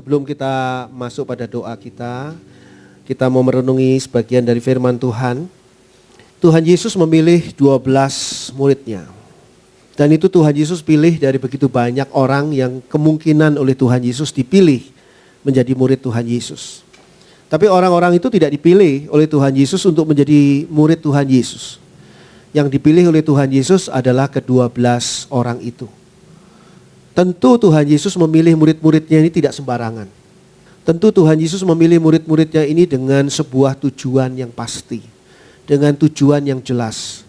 Sebelum kita masuk pada doa kita mau merenungi sebagian dari firman Tuhan. Tuhan Yesus memilih 12 muridnya. Dan itu Tuhan Yesus pilih dari begitu banyak orang yang kemungkinan oleh Tuhan Yesus dipilih menjadi murid Tuhan Yesus. Tapi orang-orang itu tidak dipilih oleh Tuhan Yesus untuk menjadi murid Tuhan Yesus. Yang dipilih oleh Tuhan Yesus adalah ke-12 orang itu. Tentu Tuhan Yesus memilih murid-muridnya ini tidak sembarangan. Tentu Tuhan Yesus memilih murid-muridnya ini dengan sebuah tujuan yang pasti. Dengan tujuan yang jelas.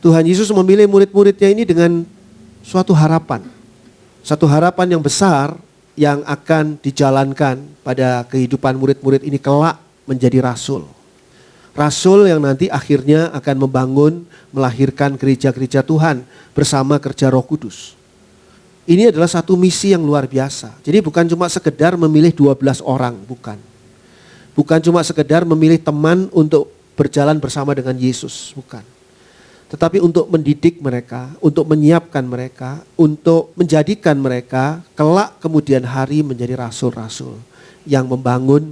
Tuhan Yesus memilih murid-muridnya ini dengan suatu harapan. Satu harapan yang besar yang akan dijalankan pada kehidupan murid-murid ini kelak menjadi rasul. Rasul yang nanti akhirnya akan membangun, melahirkan gereja-gereja Tuhan bersama kerja Roh Kudus. Ini adalah satu misi yang luar biasa. Jadi bukan cuma sekedar memilih 12 orang, bukan. Bukan cuma sekedar memilih teman untuk berjalan bersama dengan Yesus, bukan. Tetapi untuk mendidik mereka, untuk menyiapkan mereka, untuk menjadikan mereka kelak kemudian hari menjadi rasul-rasul yang membangun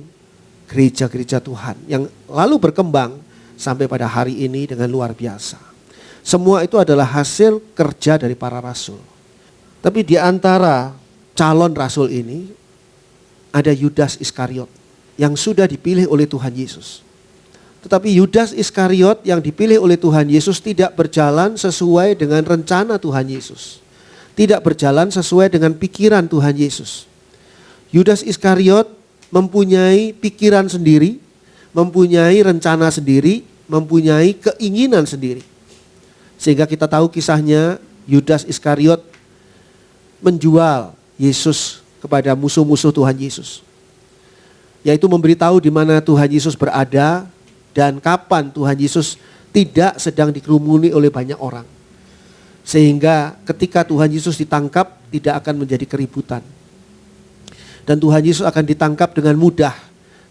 gereja-gereja Tuhan yang lalu berkembang sampai pada hari ini dengan luar biasa. Semua itu adalah hasil kerja dari para rasul. Tapi di antara calon rasul ini ada Yudas Iskariot yang sudah dipilih oleh Tuhan Yesus. Tetapi Yudas Iskariot yang dipilih oleh Tuhan Yesus tidak berjalan sesuai dengan rencana Tuhan Yesus. Tidak berjalan sesuai dengan pikiran Tuhan Yesus. Yudas Iskariot mempunyai pikiran sendiri, mempunyai rencana sendiri, mempunyai keinginan sendiri. Sehingga kita tahu kisahnya Yudas Iskariot menjual Yesus kepada musuh-musuh Tuhan Yesus. Yaitu memberitahu di mana Tuhan Yesus berada dan kapan Tuhan Yesus tidak sedang dikerumuni oleh banyak orang. Sehingga ketika Tuhan Yesus ditangkap tidak akan menjadi keributan. Dan Tuhan Yesus akan ditangkap dengan mudah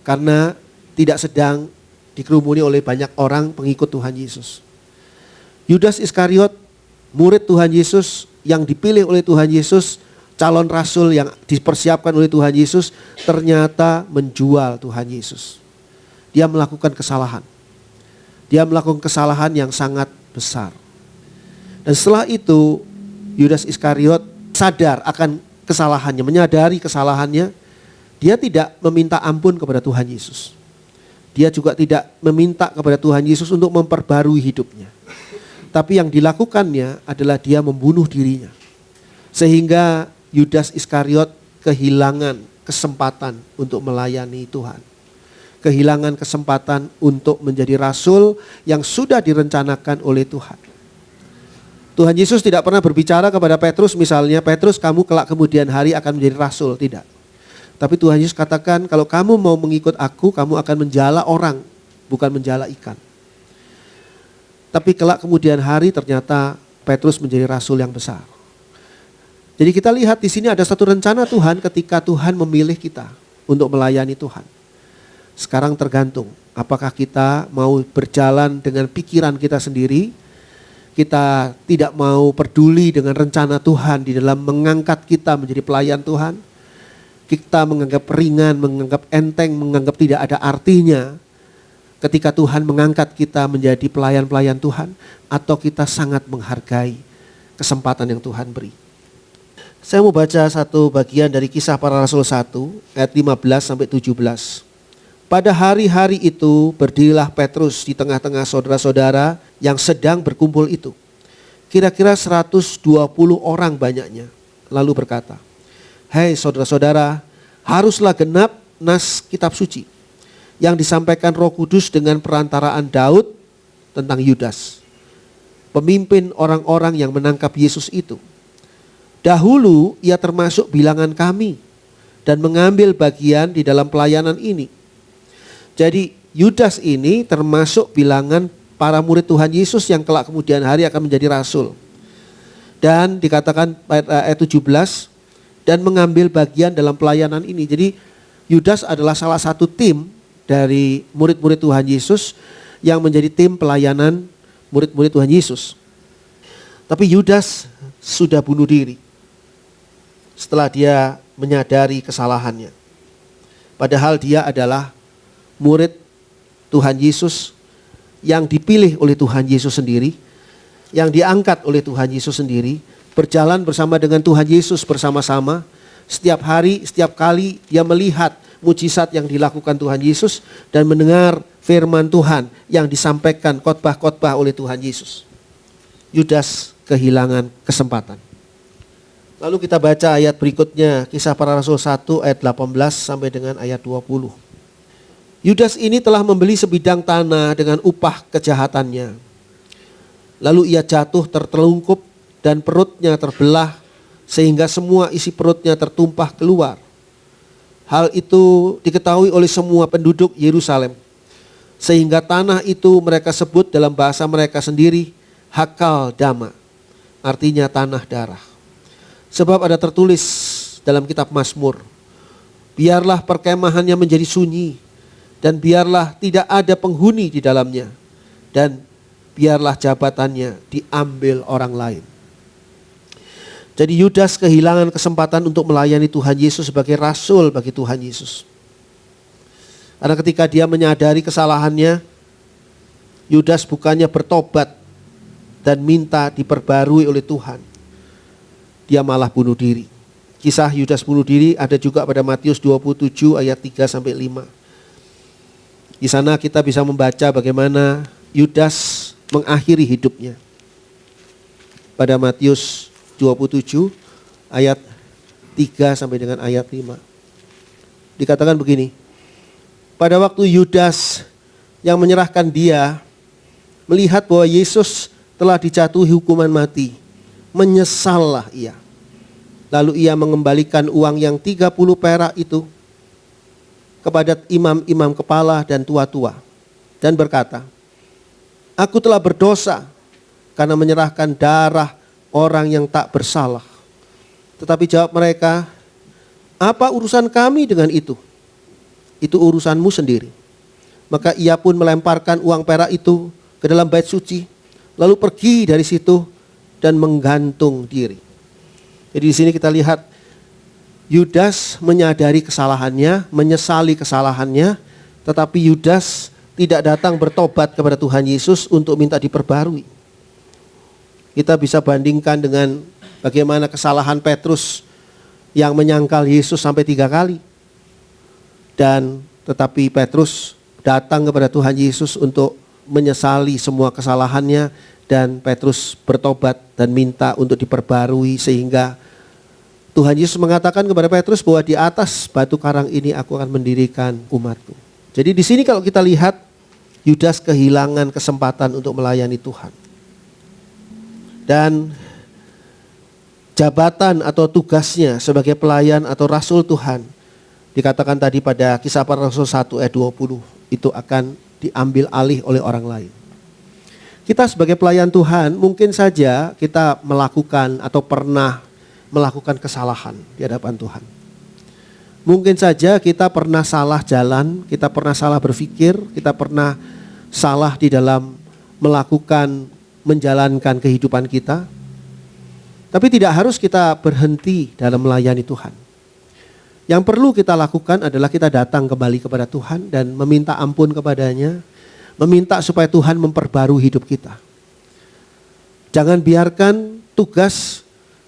karena tidak sedang dikerumuni oleh banyak orang pengikut Tuhan Yesus. Yudas Iskariot, murid Tuhan Yesus yang dipilih oleh Tuhan Yesus, calon rasul yang dipersiapkan oleh Tuhan Yesus, ternyata menjual Tuhan Yesus. Dia melakukan kesalahan. Dia melakukan kesalahan yang sangat besar. Dan setelah itu Yudas Iskariot sadar akan kesalahannya, menyadari kesalahannya. Dia tidak meminta ampun kepada Tuhan Yesus. Dia juga tidak meminta kepada Tuhan Yesus untuk memperbarui hidupnya. Tapi yang dilakukannya adalah dia membunuh dirinya. Sehingga Yudas Iskariot kehilangan kesempatan untuk melayani Tuhan. Kehilangan kesempatan untuk menjadi rasul yang sudah direncanakan oleh Tuhan. Tuhan Yesus tidak pernah berbicara kepada Petrus misalnya, Petrus kamu kelak kemudian hari akan menjadi rasul, tidak. Tapi Tuhan Yesus katakan kalau kamu mau mengikut aku, kamu akan menjala orang, bukan menjala ikan. Tapi kelak kemudian hari ternyata Petrus menjadi rasul yang besar. Jadi kita lihat di sini ada satu rencana Tuhan ketika Tuhan memilih kita untuk melayani Tuhan. Sekarang tergantung apakah kita mau berjalan dengan pikiran kita sendiri. Kita tidak mau peduli dengan rencana Tuhan di dalam mengangkat kita menjadi pelayan Tuhan. Kita menganggap ringan, menganggap enteng, menganggap tidak ada artinya. Ketika Tuhan mengangkat kita menjadi pelayan-pelayan Tuhan. Atau kita sangat menghargai kesempatan yang Tuhan beri. Saya mau baca satu bagian dari Kisah Para Rasul 1 ayat 15-17. Pada hari-hari itu berdirilah Petrus di tengah-tengah saudara-saudara yang sedang berkumpul itu. Kira-kira 120 orang banyaknya. Lalu berkata, "Hei saudara-saudara, haruslah genap nas kitab suci yang disampaikan Roh Kudus dengan perantaraan Daud tentang Yudas, pemimpin orang-orang yang menangkap Yesus itu. Dahulu ia termasuk bilangan kami dan mengambil bagian di dalam pelayanan ini." Jadi Yudas ini termasuk bilangan para murid Tuhan Yesus yang kelak kemudian hari akan menjadi rasul. Dan dikatakan ayat 17, dan mengambil bagian dalam pelayanan ini. Jadi Yudas adalah salah satu tim dari murid-murid Tuhan Yesus yang menjadi tim pelayanan murid-murid Tuhan Yesus. Tapi Yudas sudah bunuh diri setelah dia menyadari kesalahannya. Padahal dia adalah murid Tuhan Yesus yang dipilih oleh Tuhan Yesus sendiri, yang diangkat oleh Tuhan Yesus sendiri, berjalan bersama dengan Tuhan Yesus bersama-sama. Setiap hari, setiap kali dia melihat mujizat yang dilakukan Tuhan Yesus dan mendengar firman Tuhan yang disampaikan khotbah-khotbah oleh Tuhan Yesus. Yudas kehilangan kesempatan. Lalu kita baca ayat berikutnya, Kisah Para Rasul 1 ayat 18 sampai dengan ayat 20. Yudas ini telah membeli sebidang tanah dengan upah kejahatannya. Lalu ia jatuh tertelungkup dan perutnya terbelah sehingga semua isi perutnya tertumpah keluar. Hal itu diketahui oleh semua penduduk Yerusalem. Sehingga tanah itu mereka sebut dalam bahasa mereka sendiri Hakal Dama. Artinya tanah darah. Sebab ada tertulis dalam kitab Mazmur, biarlah perkemahannya menjadi sunyi, dan biarlah tidak ada penghuni di dalamnya, dan biarlah jabatannya diambil orang lain. Jadi Yudas kehilangan kesempatan untuk melayani Tuhan Yesus sebagai rasul bagi Tuhan Yesus. Karena ketika dia menyadari kesalahannya, Yudas bukannya bertobat dan minta diperbarui oleh Tuhan, dia malah bunuh diri. Kisah Yudas bunuh diri ada juga pada Matius 27 ayat 3 sampai 5. Di sana kita bisa membaca bagaimana Yudas mengakhiri hidupnya. Pada Matius 27 ayat 3 sampai dengan ayat 5. Dikatakan begini, pada waktu Yudas yang menyerahkan dia melihat bahwa Yesus telah dijatuhi hukuman mati, menyesallah ia. Lalu ia mengembalikan uang yang 30 perak itu kepada imam-imam kepala dan tua-tua dan berkata, aku telah berdosa karena menyerahkan darah orang yang tak bersalah. Tetapi jawab mereka, apa urusan kami dengan itu? Itu urusanmu sendiri. Maka ia pun melemparkan uang perak itu ke dalam bait suci, lalu pergi dari situ dan menggantung diri. Jadi di sini kita lihat Yudas menyadari kesalahannya, menyesali kesalahannya, tetapi Yudas tidak datang bertobat kepada Tuhan Yesus untuk minta diperbarui. Kita bisa bandingkan dengan bagaimana kesalahan Petrus yang menyangkal Yesus sampai 3 kali. Dan tetapi Petrus datang kepada Tuhan Yesus untuk menyesali semua kesalahannya, dan Petrus bertobat dan minta untuk diperbarui, sehingga Tuhan Yesus mengatakan kepada Petrus bahwa di atas batu karang ini aku akan mendirikan umatku. Jadi di sini kalau kita lihat Yudas kehilangan kesempatan untuk melayani Tuhan. Dan jabatan atau tugasnya sebagai pelayan atau rasul Tuhan, dikatakan tadi pada Kisah Para Rasul 1 ayat 20, itu akan diambil alih oleh orang lain. Kita sebagai pelayan Tuhan mungkin saja kita melakukan atau pernah melakukan kesalahan di hadapan Tuhan. Mungkin saja kita pernah salah jalan, kita pernah salah berpikir, kita pernah salah di dalam menjalankan kehidupan kita. Tapi tidak harus kita berhenti dalam melayani Tuhan. Yang perlu kita lakukan adalah kita datang kembali kepada Tuhan dan meminta ampun kepadanya, meminta supaya Tuhan memperbarui hidup kita. Jangan biarkan tugas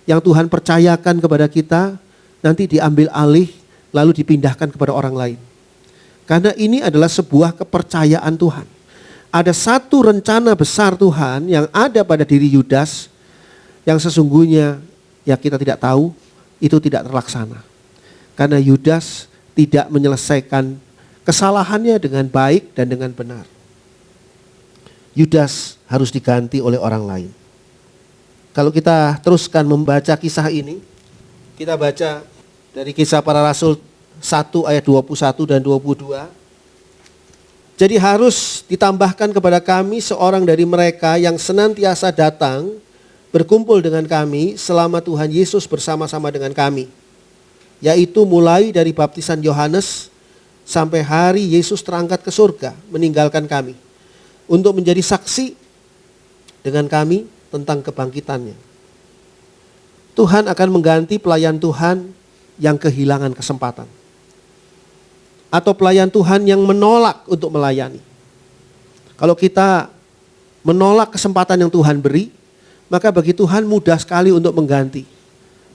yang Tuhan percayakan kepada kita nanti diambil alih lalu dipindahkan kepada orang lain. Karena ini adalah sebuah kepercayaan Tuhan. Ada satu rencana besar Tuhan yang ada pada diri Yudas yang sesungguhnya ya kita tidak tahu, itu tidak terlaksana. Karena Yudas tidak menyelesaikan kesalahannya dengan baik dan dengan benar. Yudas harus diganti oleh orang lain. Kalau kita teruskan membaca kisah ini, kita baca dari Kisah Para Rasul 1 ayat 21 dan 22. Jadi harus ditambahkan kepada kami seorang dari mereka yang senantiasa datang berkumpul dengan kami selama Tuhan Yesus bersama-sama dengan kami. Yaitu mulai dari baptisan Yohanes sampai hari Yesus terangkat ke surga meninggalkan kami. Untuk menjadi saksi dengan kami tentang kebangkitannya. Tuhan akan mengganti pelayan Tuhan yang kehilangan kesempatan. atau pelayan Tuhan yang menolak untuk melayani. Kalau kita menolak kesempatan yang Tuhan beri, maka bagi Tuhan mudah sekali untuk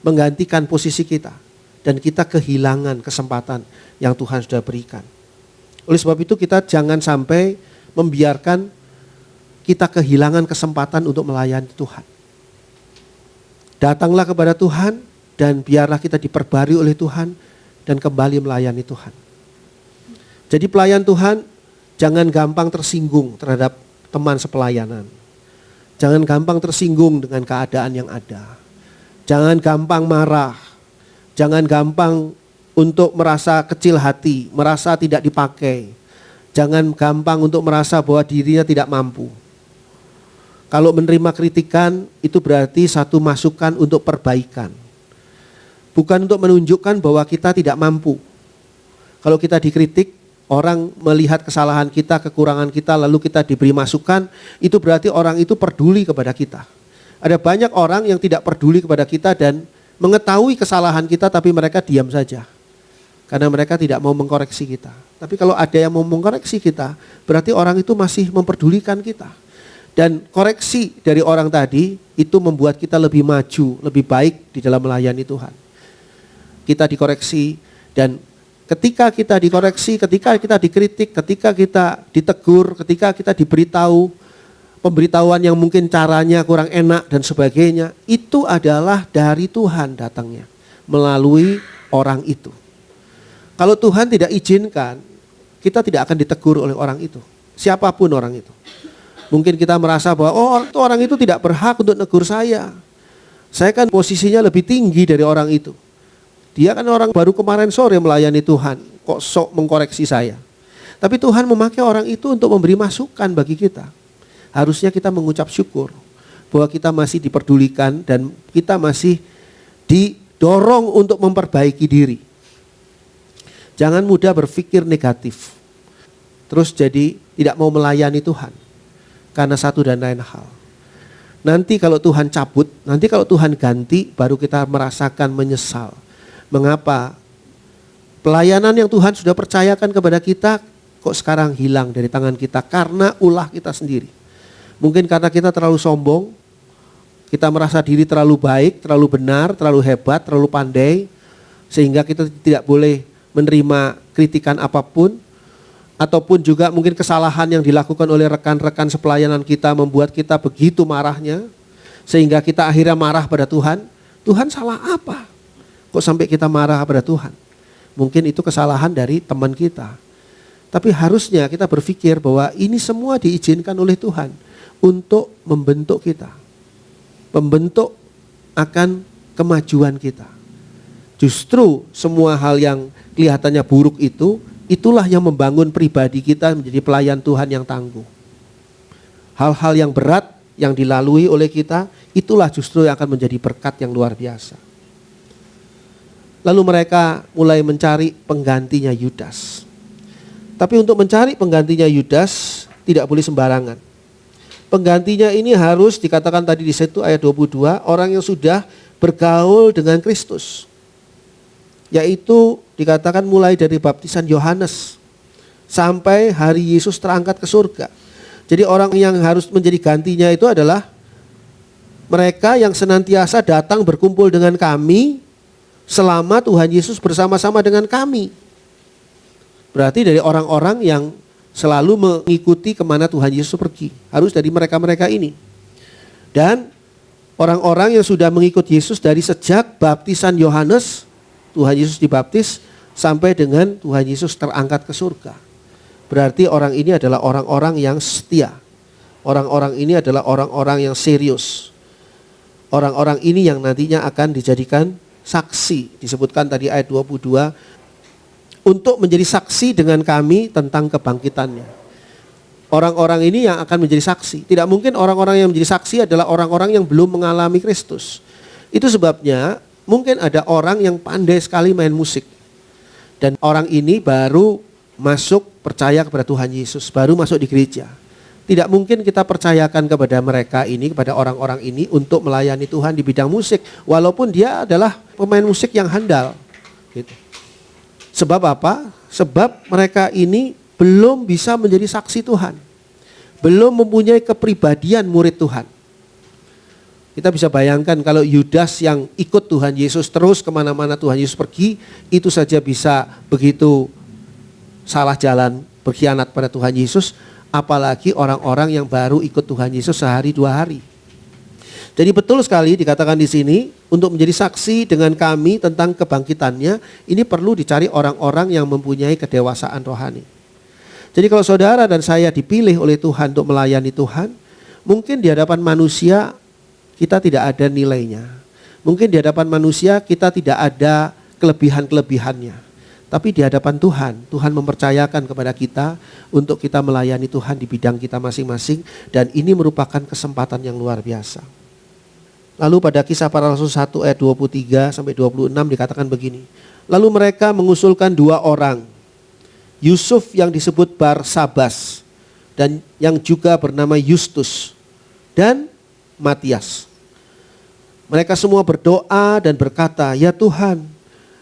menggantikan posisi kita. Dan kita kehilangan kesempatan yang Tuhan sudah berikan. Oleh sebab itu kita jangan sampai membiarkan kita kehilangan kesempatan untuk melayani Tuhan. Datanglah kepada Tuhan dan biarlah kita diperbarui oleh Tuhan dan kembali melayani Tuhan. Jadi pelayan Tuhan jangan gampang tersinggung terhadap teman sepelayanan. Jangan gampang tersinggung dengan keadaan yang ada. Jangan gampang marah. Jangan gampang untuk merasa kecil hati, merasa tidak dipakai. Jangan gampang untuk merasa bahwa dirinya tidak mampu. Kalau menerima kritikan itu berarti satu masukan untuk perbaikan. Bukan untuk menunjukkan bahwa kita tidak mampu. Kalau kita dikritik, orang melihat kesalahan kita, kekurangan kita, lalu kita diberi masukan, itu berarti orang itu peduli kepada kita. Ada banyak orang yang tidak peduli kepada kita dan mengetahui kesalahan kita tapi mereka diam saja. Karena mereka tidak mau mengkoreksi kita. Tapi kalau ada yang mau mengkoreksi kita, berarti orang itu masih memperdulikan kita. Dan koreksi dari orang tadi itu membuat kita lebih maju, lebih baik di dalam melayani Tuhan. Kita dikoreksi dan ketika kita dikoreksi, ketika kita dikritik, ketika kita ditegur, ketika kita diberitahu pemberitahuan yang mungkin caranya kurang enak dan sebagainya, itu adalah dari Tuhan datangnya melalui orang itu. Kalau Tuhan tidak izinkan, kita tidak akan ditegur oleh orang itu, siapapun orang itu. Mungkin kita merasa bahwa orang itu tidak berhak untuk negur saya. Saya kan posisinya lebih tinggi dari orang itu. Dia kan orang baru kemarin sore melayani Tuhan, kok sok mengkoreksi saya. Tapi Tuhan memakai orang itu untuk memberi masukan bagi kita. Harusnya kita mengucap syukur bahwa kita masih diperdulikan dan kita masih didorong untuk memperbaiki diri. Jangan mudah berpikir negatif. Terus jadi tidak mau melayani Tuhan. Karena satu dan lain hal. Nanti kalau Tuhan cabut, nanti kalau Tuhan ganti, baru kita merasakan menyesal. Mengapa pelayanan yang Tuhan sudah percayakan kepada kita, kok sekarang hilang dari tangan kita karena ulah kita sendiri. Mungkin karena kita terlalu sombong, kita merasa diri terlalu baik, terlalu benar, terlalu hebat, terlalu pandai, sehingga kita tidak boleh menerima kritikan apapun. Ataupun juga mungkin kesalahan yang dilakukan oleh rekan-rekan sepelayanan kita membuat kita begitu marahnya. Sehingga kita akhirnya marah pada Tuhan. Tuhan salah apa? Kok sampai kita marah pada Tuhan? Mungkin itu kesalahan dari teman kita. Tapi harusnya kita berpikir bahwa ini semua diizinkan oleh Tuhan untuk membentuk kita. Membentuk akan kemajuan kita. Justru semua hal yang kelihatannya buruk itu, itulah yang membangun pribadi kita menjadi pelayan Tuhan yang tangguh. Hal-hal yang berat yang dilalui oleh kita, itulah justru yang akan menjadi berkat yang luar biasa. Lalu mereka mulai mencari penggantinya Yudas. Tapi untuk mencari penggantinya Yudas tidak boleh sembarangan. Penggantinya ini harus dikatakan tadi di situ ayat 22, orang yang sudah bergaul dengan Kristus. Yaitu dikatakan mulai dari baptisan Yohanes sampai hari Yesus terangkat ke surga. Jadi orang yang harus menjadi gantinya itu adalah mereka yang senantiasa datang berkumpul dengan kami selama Tuhan Yesus bersama-sama dengan kami. Berarti dari orang-orang yang selalu mengikuti kemana Tuhan Yesus pergi. Harus dari mereka-mereka ini. Dan orang-orang yang sudah mengikut Yesus dari sejak baptisan Yohanes, Tuhan Yesus dibaptis sampai dengan Tuhan Yesus terangkat ke surga. Berarti orang ini adalah orang-orang yang setia. Orang-orang ini adalah orang-orang yang serius. Orang-orang ini yang nantinya akan dijadikan saksi. Disebutkan tadi ayat 22. Untuk menjadi saksi dengan kami tentang kebangkitannya. Orang-orang ini yang akan menjadi saksi. Tidak mungkin orang-orang yang menjadi saksi adalah orang-orang yang belum mengalami Kristus. Itu sebabnya mungkin ada orang yang pandai sekali main musik. Dan orang ini baru masuk percaya kepada Tuhan Yesus, baru masuk di gereja. Tidak mungkin kita percayakan kepada mereka ini, kepada orang-orang ini untuk melayani Tuhan di bidang musik. Walaupun dia adalah pemain musik yang handal. Gitu. Sebab apa? Sebab mereka ini belum bisa menjadi saksi Tuhan. Belum mempunyai kepribadian murid Tuhan. Kita bisa bayangkan kalau Yudas yang ikut Tuhan Yesus terus kemana-mana Tuhan Yesus pergi, itu saja bisa begitu salah jalan, berkhianat pada Tuhan Yesus, apalagi orang-orang yang baru ikut Tuhan Yesus sehari 2 hari. Jadi betul sekali dikatakan di sini, untuk menjadi saksi dengan kami tentang kebangkitannya, ini perlu dicari orang-orang yang mempunyai kedewasaan rohani. Jadi kalau saudara dan saya dipilih oleh Tuhan untuk melayani Tuhan, mungkin di hadapan manusia kita tidak ada nilainya. Mungkin di hadapan manusia kita tidak ada kelebihan-kelebihannya. Tapi di hadapan Tuhan, Tuhan mempercayakan kepada kita untuk kita melayani Tuhan di bidang kita masing-masing. Dan ini merupakan kesempatan yang luar biasa. Lalu pada Kisah Para Rasul 1 ayat 23 sampai 26 dikatakan begini. Lalu mereka mengusulkan 2 orang. Yusuf yang disebut Barsabas dan yang juga bernama Justus dan Matias. Mereka semua berdoa dan berkata, "Ya Tuhan,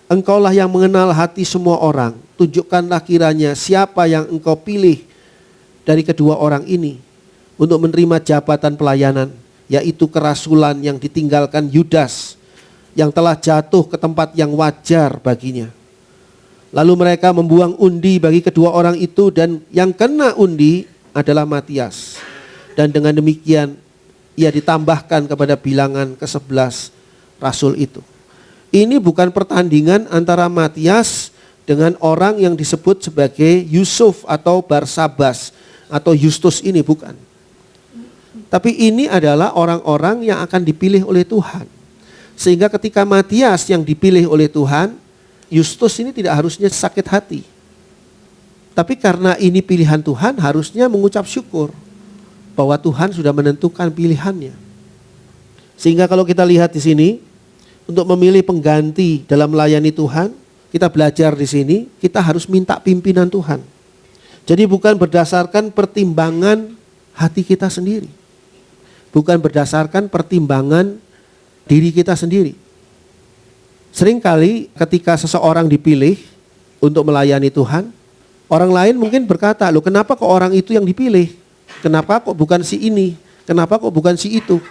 Engkaulah yang mengenal hati semua orang. Tunjukkanlah kiranya siapa yang Engkau pilih dari kedua orang ini untuk menerima jabatan pelayanan, yaitu kerasulan yang ditinggalkan Yudas, yang telah jatuh ke tempat yang wajar baginya." Lalu mereka membuang undi bagi kedua orang itu, dan yang kena undi adalah Matias. Dan dengan demikian ia ditambahkan kepada bilangan ke-11 rasul itu. Ini bukan pertandingan antara Matias dengan orang yang disebut sebagai Yusuf atau Barsabas atau Justus ini, bukan. Tapi ini adalah orang-orang yang akan dipilih oleh Tuhan. Sehingga ketika Matias yang dipilih oleh Tuhan, Justus ini tidak harusnya sakit hati. Tapi karena ini pilihan Tuhan, harusnya mengucap syukur bahwa Tuhan sudah menentukan pilihannya. Sehingga kalau kita lihat di sini, untuk memilih pengganti dalam melayani Tuhan, kita belajar di sini, kita harus minta pimpinan Tuhan. Jadi bukan berdasarkan pertimbangan hati kita sendiri. Bukan berdasarkan pertimbangan diri kita sendiri. Seringkali ketika seseorang dipilih untuk melayani Tuhan, orang lain mungkin berkata, "Loh, kenapa kok orang itu yang dipilih? Kenapa kok bukan si ini? Kenapa kok bukan si itu?"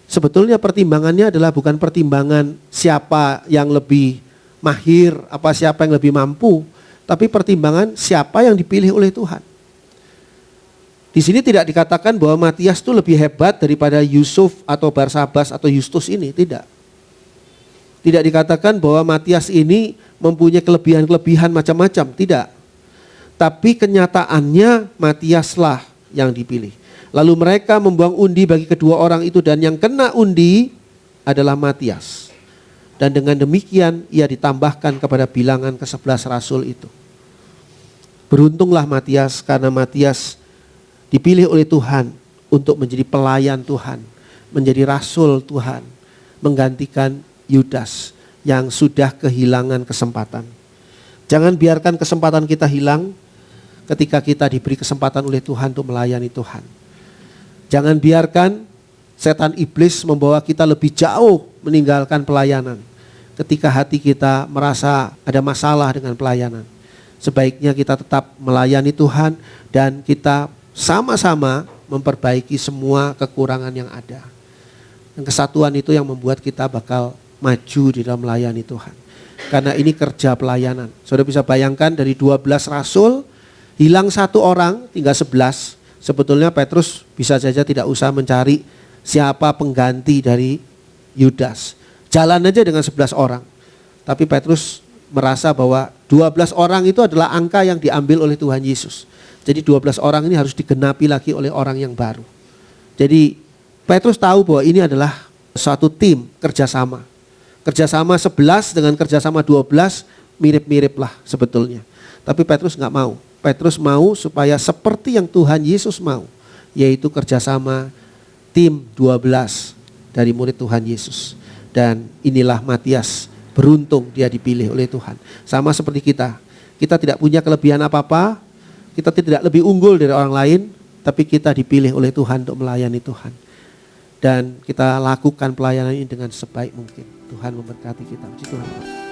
Sebetulnya pertimbangannya adalah bukan pertimbangan siapa yang lebih mahir, apa siapa yang lebih mampu, tapi pertimbangan siapa yang dipilih oleh Tuhan. Di sini tidak dikatakan bahwa Matias itu lebih hebat daripada Yusuf atau Barsabas atau Justus ini, tidak. Tidak dikatakan bahwa Matias ini mempunyai kelebihan-kelebihan macam-macam, tidak. Tapi kenyataannya Matiaslah yang dipilih. Lalu mereka membuang undi bagi kedua orang itu, dan yang kena undi adalah Matias. Dan dengan demikian ia ditambahkan kepada bilangan ke-11 rasul itu. Beruntunglah Matias, karena Matias dipilih oleh Tuhan untuk menjadi pelayan Tuhan, menjadi rasul Tuhan, menggantikan Yudas yang sudah kehilangan kesempatan. Jangan biarkan kesempatan kita hilang ketika kita diberi kesempatan oleh Tuhan untuk melayani Tuhan. Jangan biarkan setan iblis membawa kita lebih jauh meninggalkan pelayanan ketika hati kita merasa ada masalah dengan pelayanan. Sebaiknya kita tetap melayani Tuhan dan kita sama-sama memperbaiki semua kekurangan yang ada. Dan kesatuan itu yang membuat kita bakal maju di dalam melayani Tuhan. Karena ini kerja pelayanan. Saudara bisa bayangkan dari 12 rasul, hilang 1 orang, tinggal 11. Sebetulnya Petrus bisa saja tidak usah mencari siapa pengganti dari Yudas. Jalan aja dengan 11 orang. Tapi Petrus merasa bahwa 12 orang itu adalah angka yang diambil oleh Tuhan Yesus. Jadi 12 orang ini harus digenapi lagi oleh orang yang baru. Jadi Petrus tahu bahwa ini adalah suatu tim kerjasama. Kerjasama 11 dengan kerjasama 12 mirip-mirip lah sebetulnya. Tapi Petrus nggak mau. Petrus mau supaya seperti yang Tuhan Yesus mau. Yaitu kerjasama tim 12 dari murid Tuhan Yesus. Dan inilah Matias, beruntung dia dipilih oleh Tuhan. Sama seperti kita. Kita tidak punya kelebihan apa-apa. Kita tidak lebih unggul dari orang lain. Tapi kita dipilih oleh Tuhan untuk melayani Tuhan. Dan kita lakukan pelayanan ini dengan sebaik mungkin. Tuhan memberkati kita. Puji Tuhan.